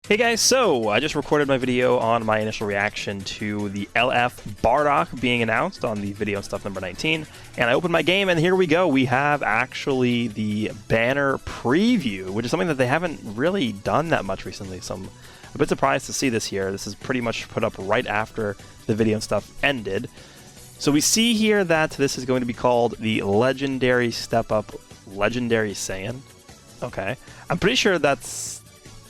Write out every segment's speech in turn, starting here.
Hey guys, so I just recorded my video on my initial reaction to the LF Bardock being announced on the video and stuff number 19, and I opened my game and here we go. We have actually the banner preview, which is something that they haven't really done that much recently, so I'm a bit surprised to see this here. This is pretty much put up right after the video and stuff ended. So we see here that this is going to be called the Legendary Step Up Legendary Saiyan. Okay, I'm pretty sure that's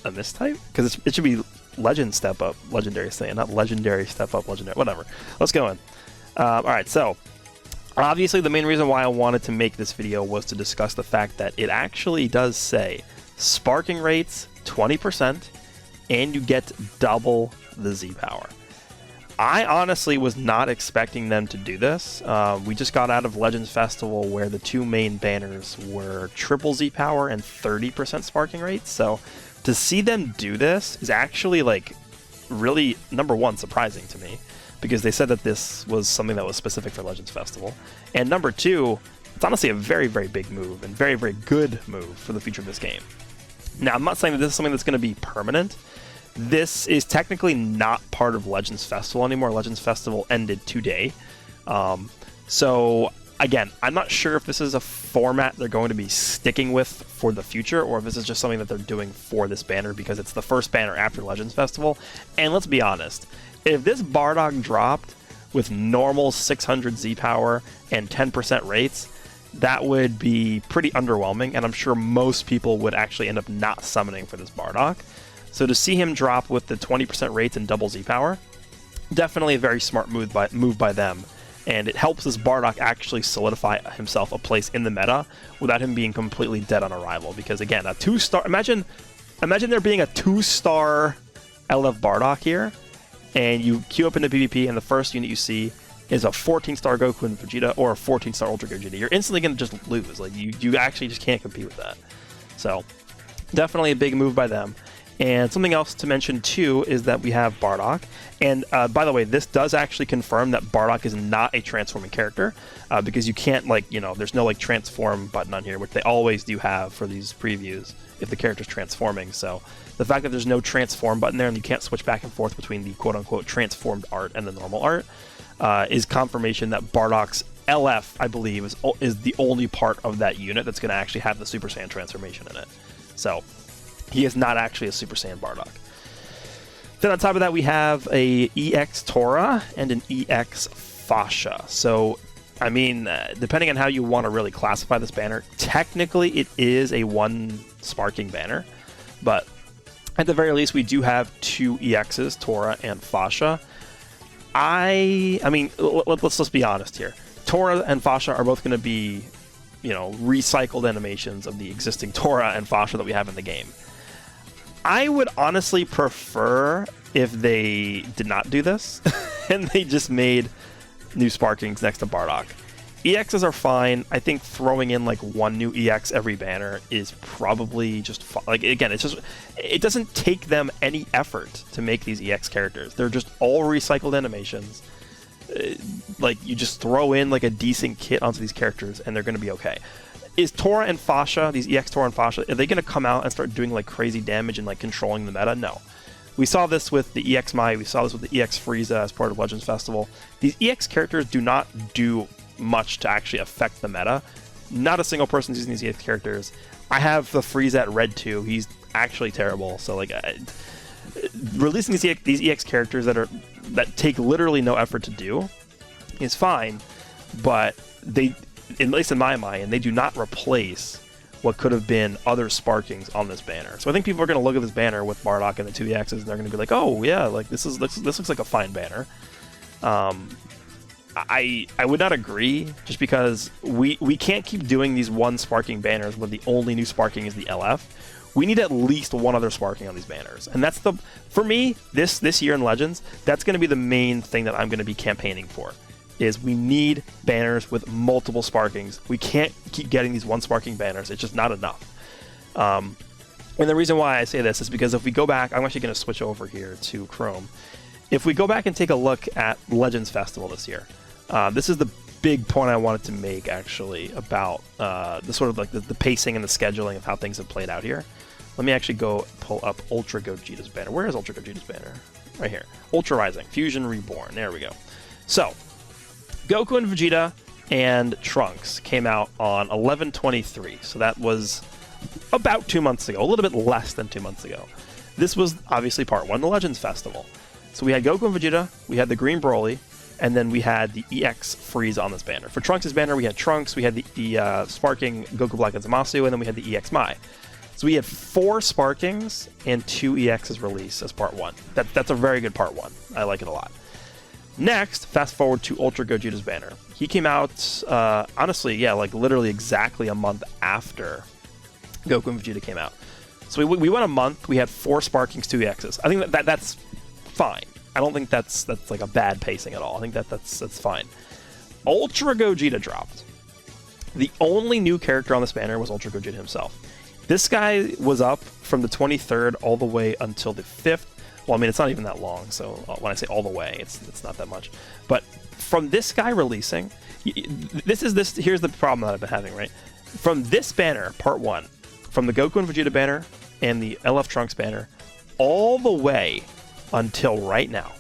a mistype, because it should be Legend Step Up Legendary Saiyan, not Legendary Step Up Legendary, whatever. Let's go in. Alright, so obviously the main reason why I wanted to make this video was to discuss the fact that it actually does say sparking rates 20% and you get double the Z power. I honestly was not expecting them to do this. We just got out of Legends Festival where the two main banners were triple Z power and 30% sparking rates, so to see them do this is actually, like, really, number one, surprising to me, because they said that this was something that was specific for Legends Festival, and number two, it's honestly a very, very big move, and very, very good move for the future of this game. Now, I'm not saying that this is something that's going to be permanent. This is technically not part of Legends Festival anymore. Legends Festival ended today. So, again, I'm not sure if this is a format they're going to be sticking with for the future, or if this is just something that they're doing for this banner because it's the first banner after Legends Festival. And let's be honest, if this Bardock dropped with normal 600 Z power and 10% rates, that would be pretty underwhelming, and I'm sure most people would actually end up not summoning for this Bardock. So to see him drop with the 20% rates and double Z power, definitely a very smart move by them. And it helps this Bardock actually solidify himself a place in the meta without him being completely dead on arrival. Because again, a 2-star, imagine there being a 2-star LF Bardock here, and you queue up into PvP and the first unit you see is a 14-star Goku and Vegeta or a 14-star Ultra Gogeta. You're instantly going to just lose. Like, you actually just can't compete with that. So definitely a big move by them. And something else to mention too is that we have Bardock, and by the way, this does actually confirm that Bardock is not a transforming character, because you can't, like, you know, there's no like transform button on here, which they always do have for these previews if the character's transforming. So the fact that there's no transform button there and you can't switch back and forth between the quote-unquote transformed art and the normal art is confirmation that Bardock's LF, I believe, is the only part of that unit that's going to actually have the Super Saiyan transformation in it. So he is not actually a Super Saiyan Bardock. Then on top of that, we have a EX Tora and an EX Fasha. So, I mean, depending on how you want to really classify this banner, technically it is a one sparking banner, but at the very least, we do have two EXs, Tora and Fasha. I mean, let's just be honest here. Tora and Fasha are both going to be, you know, recycled animations of the existing Tora and Fasha that we have in the game. I would honestly prefer if they did not do this and they just made new sparkings next to Bardock. EXs are fine. I think throwing in like one new EX every banner is probably just like, again, it doesn't take them any effort to make these EX characters. They're just all recycled animations. Like, you just throw in like a decent kit onto these characters and they're going to be okay. Is Tora and Fasha, these EX Tora and Fasha, are they going to come out and start doing like crazy damage and like controlling the meta? No. We saw this with the EX Mai, we saw this with the EX Frieza as part of Legends Festival. These EX characters do not do much to actually affect the meta. Not a single person using these EX characters. I have the Frieza at Red 2. He's actually terrible. So like, releasing these EX characters that take literally no effort to do is fine, but they, at least in my mind, they do not replace what could have been other sparkings on this banner. So I think people are going to look at this banner with Bardock and the two EXs and they're going to be like, oh yeah, like this looks like a fine banner. I would not agree, just because we can't keep doing these one sparking banners where the only new sparking is the LF. We need at least one other sparking on these banners, and that's for me this year in Legends, that's going to be the main thing that I'm going to be campaigning for. Is we need banners with multiple sparkings. We can't keep getting these one sparking banners. It's just not enough. And the reason why I say this is because if we go back, I'm actually going to switch over here to Chrome. If we go back and take a look at Legends Festival this year, this is the big point I wanted to make actually about the sort of like the pacing and the scheduling of how things have played out here. Let me actually go pull up Ultra Gogeta's banner. Where is Ultra Gogeta's banner? Right here. Ultra Rising, Fusion Reborn. There we go. So, Goku and Vegeta and Trunks came out on 11/23. So that was about 2 months ago, a little bit less than 2 months ago. This was obviously part 1, the Legends Festival. So we had Goku and Vegeta, we had the Green Broly, and then we had the EX Frieza on this banner. For Trunks' banner, we had Trunks, we had the Sparking Goku Black and Zamasu, and then we had the EX Mai. So we had 4 Sparkings and 2 EXs released as part 1. That's a very good part 1. I like it a lot. Next, fast forward to Ultra Gogeta's banner. He came out, honestly, yeah, like literally exactly a month after Goku and Vegeta came out. So we went a month, we had 4 Sparkings, 2 EXs. I think that's fine. I don't think that's like a bad pacing at all. I think that's fine. Ultra Gogeta dropped. The only new character on this banner was Ultra Gogeta himself. This guy was up from the 23rd all the way until the 5th. Well, I mean, it's not even that long, so when I say all the way, it's not that much. But from this guy releasing, here's the problem that I've been having, right? From this banner, part 1, from the Goku and Vegeta banner and the LF Trunks banner, all the way until right now.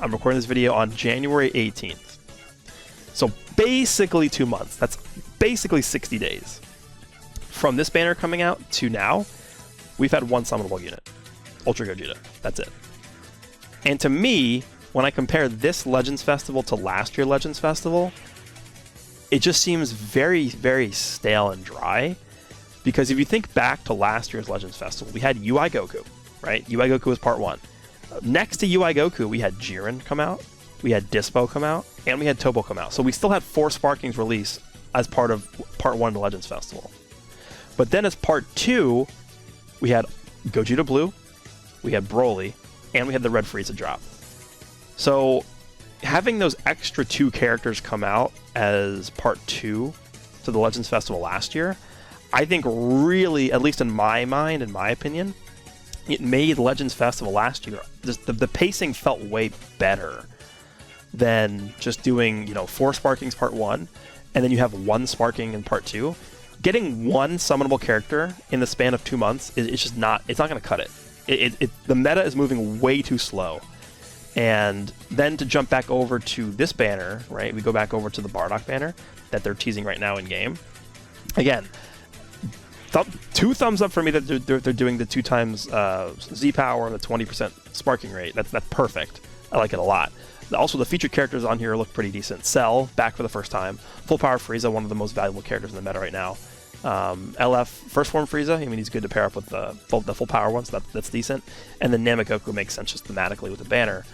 I'm recording this video on January 18th. So basically 2 months. That's basically 60 days. From this banner coming out to now, we've had 1 summonable unit. Ultra Gogeta. That's it. And to me, when I compare this Legends Festival to last year's Legends Festival, it just seems very, very stale and dry. Because if you think back to last year's Legends Festival, we had UI Goku, right? UI Goku was part 1. Next to UI Goku, we had Jiren come out, we had Dispo come out, and we had Tobo come out. So we still had 4 Sparkings released as part of part 1 of the Legends Festival. But then as part 2, we had Gogeta Blue, we had Broly, and we had the Red Frieza drop. So having those extra 2 characters come out as part 2 to the Legends Festival last year, I think really, at least in my mind, in my opinion, it made Legends Festival last year, the pacing felt way better than just doing, 4 Sparkings part 1, and then you have 1 Sparking in part 2. Getting 1 summonable character in the span of 2 months, it's just not, it's not going to cut it. The meta is moving way too slow. And then to jump back over to this banner, right, we go back over to the Bardock banner that they're teasing right now in game. Again, 2 thumbs up for me that they're doing the 2 times Z power and the 20% sparking rate. That's perfect. I like it a lot. Also, the featured characters on here look pretty decent. Cell, back for the first time. Full Power Frieza, one of the most valuable characters in the meta right now. LF, First Form Frieza, I mean, he's good to pair up with the full power ones, so that's decent. And then Namekoku makes sense just thematically with the banner.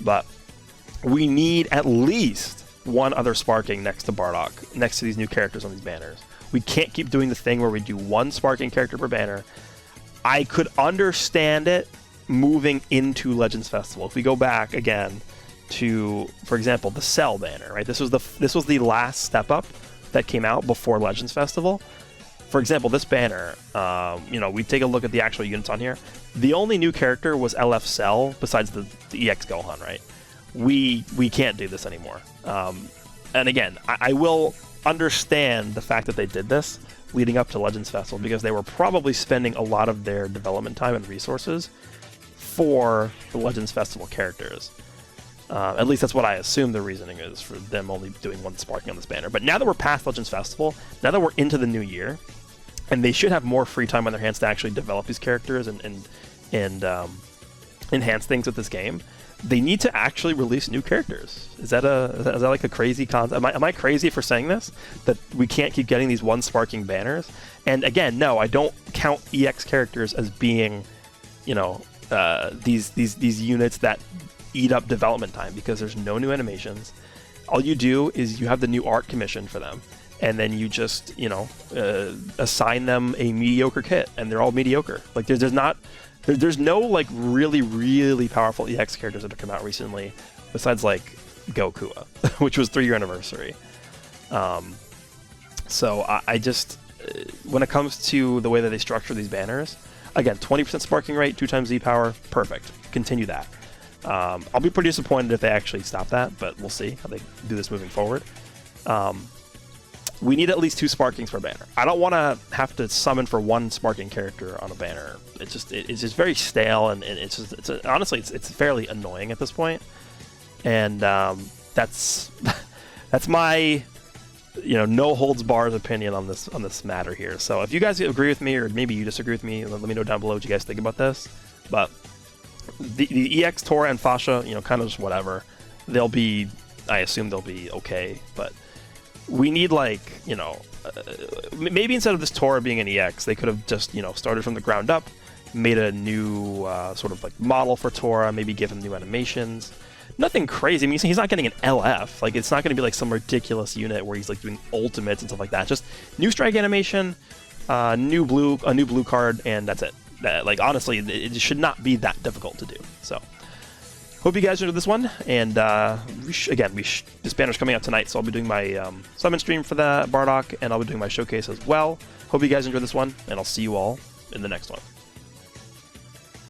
But we need at least 1 other Sparking next to Bardock, next to these new characters on these banners. We can't keep doing the thing where we do 1 Sparking character per banner. I could understand it moving into Legends Festival. If we go back again to, for example, the Cell banner, right? This was the last step up that came out before Legends Festival. For example, this banner, we take a look at the actual units on here. The only new character was LF Cell, besides the EX Gohan, right? We can't do this anymore. And again, I will understand the fact that they did this leading up to Legends Festival, because they were probably spending a lot of their development time and resources for the Legends Festival characters. At least that's what I assume the reasoning is for them only doing 1 Sparking on this banner. But now that we're past Legends Festival, now that we're into the new year, and they should have more free time on their hands to actually develop these characters and enhance things with this game, they need to actually release new characters. Is that like a crazy concept? Am I crazy for saying this? That we can't keep getting these 1 Sparking banners? And again, no, I don't count EX characters as being, these units that eat up development time, because there's no new animations. All you do is you have the new art commission for them, and then you just assign them a mediocre kit, and they're all mediocre. Like there's no like really, really powerful EX characters that have come out recently, besides like Goku, which was 3-year anniversary. So I just, when it comes to the way that they structure these banners, again, 20% sparking rate, 2 times Z power, perfect. Continue that. I'll be pretty disappointed if they actually stop that, but we'll see how they do this moving forward. we need at least 2 Sparkings per banner. I don't want to have to summon for 1 Sparking character on a banner. It's just very stale, and honestly, it's fairly annoying at this point. And that's my no holds barred opinion on this matter here. So if you guys agree with me, or maybe you disagree with me, let me know down below what you guys think about this. But the EX Tora and Fasha, kind of just whatever. I assume they'll be okay, but we need, like, maybe instead of this Tora being an EX, they could have just, started from the ground up, made a new sort of like model for Tora, maybe give him new animations. Nothing crazy. I mean, he's not getting an LF. Like, it's not going to be like some ridiculous unit where he's like doing ultimates and stuff like that. Just new strike animation, a new blue card, and that's it. Like, honestly, it should not be that difficult to do. So, hope you guys enjoyed this one. And this banner's coming out tonight, so I'll be doing my summon stream for the Bardock, and I'll be doing my showcase as well. Hope you guys enjoyed this one, and I'll see you all in the next one.